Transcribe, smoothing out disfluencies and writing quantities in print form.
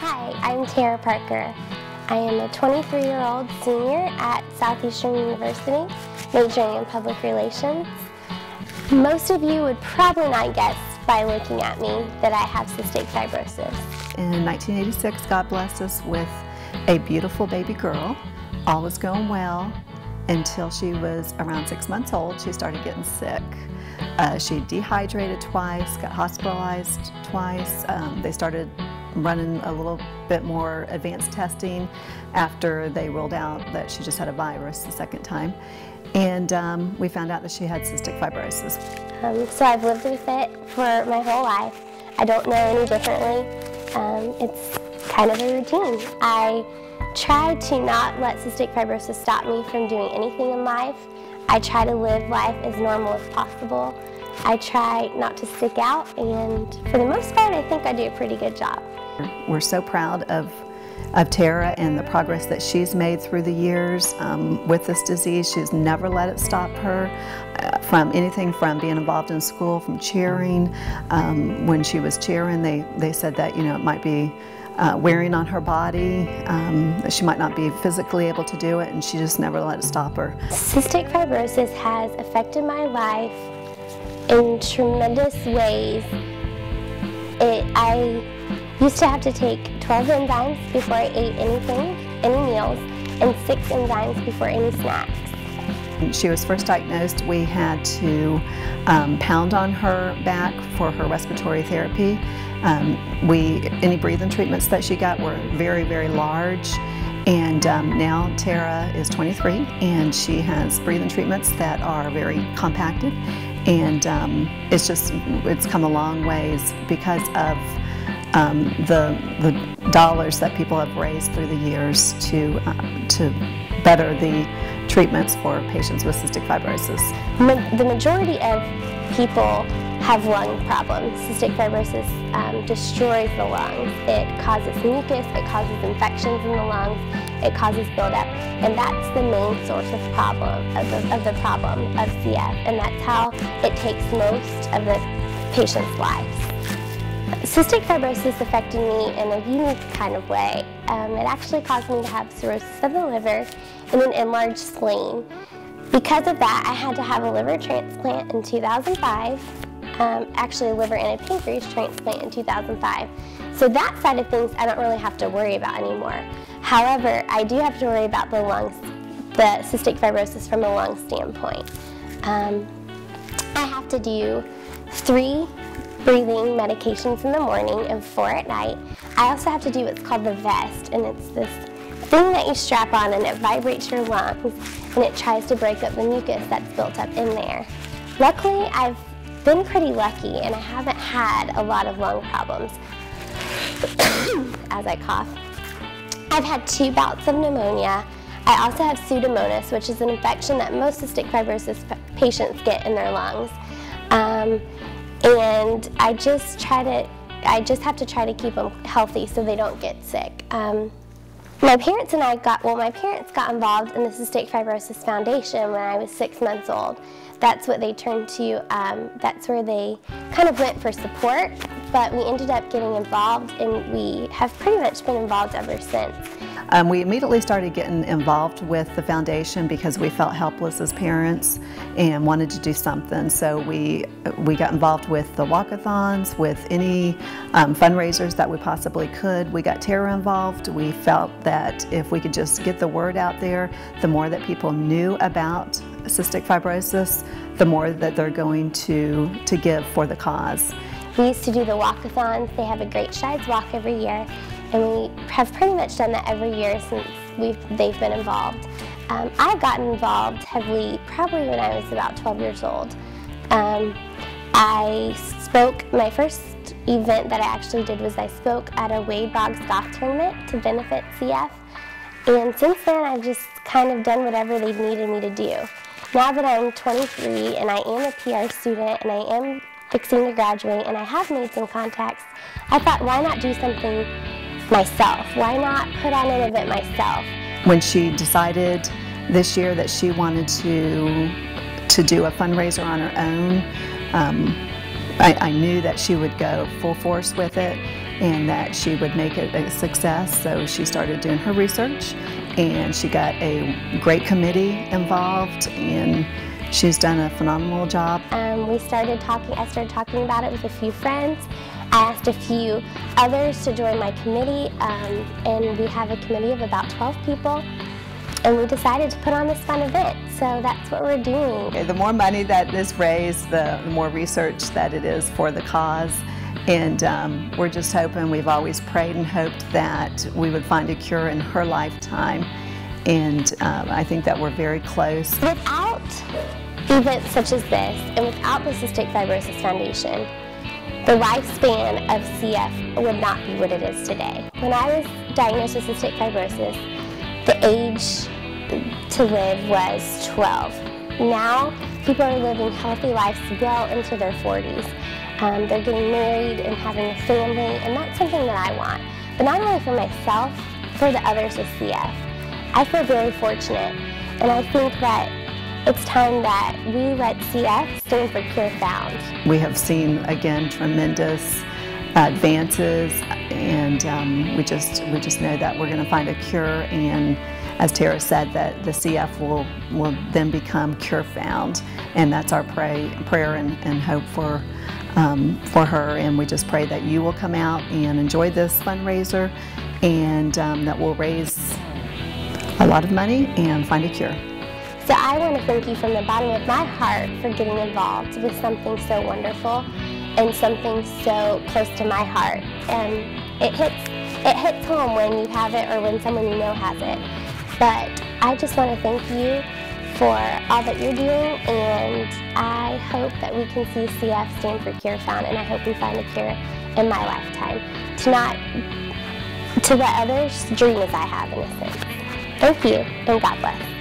Hi, I'm Tara Parker. I am a 23-year-old senior at Southeastern University, majoring in public relations. Most of you would probably not guess by looking at me that I have cystic fibrosis. In 1986, God blessed us with a beautiful baby girl. All was going well until she was around 6 months old. She started getting sick. She dehydrated twice, got hospitalized twice. They started running a little bit more advanced testing after they ruled out that she just had a virus the second time. And we found out that she had cystic fibrosis. So I've lived with it for my whole life. I don't know any differently. It's kind of a routine. I try to not let cystic fibrosis stop me from doing anything in life. I try to live life as normal as possible. I try not to stick out, and for the most part, I think I do a pretty good job. We're so proud of Tara and the progress that she's made through the years with this disease. She's never let it stop her from anything, from being involved in school, from cheering. When she was cheering, they said that, you know, it might be wearing on her body, that she might not be physically able to do it, and she just never let it stop her. Cystic fibrosis has affected my life in tremendous ways. I used to have to take 12 enzymes before I ate anything, any meals, and 6 enzymes before any snacks. When she was first diagnosed, we had to pound on her back for her respiratory therapy. Any breathing treatments that she got were very, very large. And now Tara is 23 and she has breathing treatments that are very compacted. And it's come a long ways because of the dollars that people have raised through the years to better the treatments for patients with cystic fibrosis. The majority of people have lung problems. Cystic fibrosis destroys the lungs. It causes mucus, it causes infections in the lungs, it causes buildup, and that's the main source of the problem of CF, and that's how it takes most of the patient's lives. Cystic fibrosis affected me in a unique kind of way. It actually caused me to have cirrhosis of the liver and an enlarged spleen. Because of that, I had to have a liver transplant in 2005, actually a liver and a pancreas transplant in 2005. So that side of things I don't really have to worry about anymore. However, I do have to worry about the lungs, the cystic fibrosis from a lung standpoint. I have to do 3 breathing medications in the morning and 4 at night. I also have to do what's called the vest, and it's this thing that you strap on and it vibrates your lungs and it tries to break up the mucus that's built up in there. Luckily, I've been pretty lucky and I haven't had a lot of lung problems as I cough. I've had 2 bouts of pneumonia. I also have Pseudomonas, which is an infection that most cystic fibrosis patients get in their lungs. And I just have to try to keep them healthy so they don't get sick. My parents got involved in the Cystic Fibrosis Foundation when I was 6 months old. That's what they turned to, that's where they kind of went for support, but we ended up getting involved and we have pretty much been involved ever since. We immediately started getting involved with the foundation because we felt helpless as parents and wanted to do something. So we got involved with the walkathons, with any fundraisers that we possibly could. We got Tara involved. We felt that if we could just get the word out there, the more that people knew about cystic fibrosis, the more that they're going to give for the cause. We used to do the walkathons. They have a Great Strides walk every year, and we have pretty much done that every year since they've been involved. I got involved heavily probably when I was about 12 years old. I spoke, my first event that I actually did was I spoke at a Wade Boggs golf tournament to benefit CF, and since then I've just kind of done whatever they've needed me to do. Now that I'm 23 and I am a PR student and I am fixing to graduate and I have made some contacts, I thought, why not do something myself? Why not put on an event myself? When she decided this year that she wanted to do a fundraiser on her own, I knew that she would go full force with it and that she would make it a success. So she started doing her research, and she got a great committee involved, and she's done a phenomenal job. I started talking about it with a few friends. I asked a few others to join my committee, and we have a committee of about 12 people. And we decided to put on this fun event, so that's what we're doing. The more money that is raised, the more research that it is for the cause. And we're just hoping, we've always prayed and hoped that we would find a cure in her lifetime. And I think that we're very close. Without events such as this, and without the Cystic Fibrosis Foundation, the lifespan of CF would not be what it is today. When I was diagnosed with cystic fibrosis, the age to live was 12. Now, people are living healthy lives well into their 40s. They're getting married and having a family, and that's something that I want. But not only for myself, for the others with CF. I feel very fortunate, and I think that it's time that we let CF stand for Cure Found. We have seen, again, tremendous advances, and we just know that we're going to find a cure, and as Tara said, that the CF will then become Cure Found, and that's our prayer and hope for her. And we just pray that you will come out and enjoy this fundraiser, and that we'll raise a lot of money and find a cure. So I want to thank you from the bottom of my heart for getting involved with something so wonderful and something so close to my heart. And it hits home when you have it or when someone you know has it. But I just want to thank you for all that you're doing, and I hope that we can see CF stand for Cure Found, and I hope we find a cure in my lifetime to let others dream as I have, in a sense. Thank you, and God bless.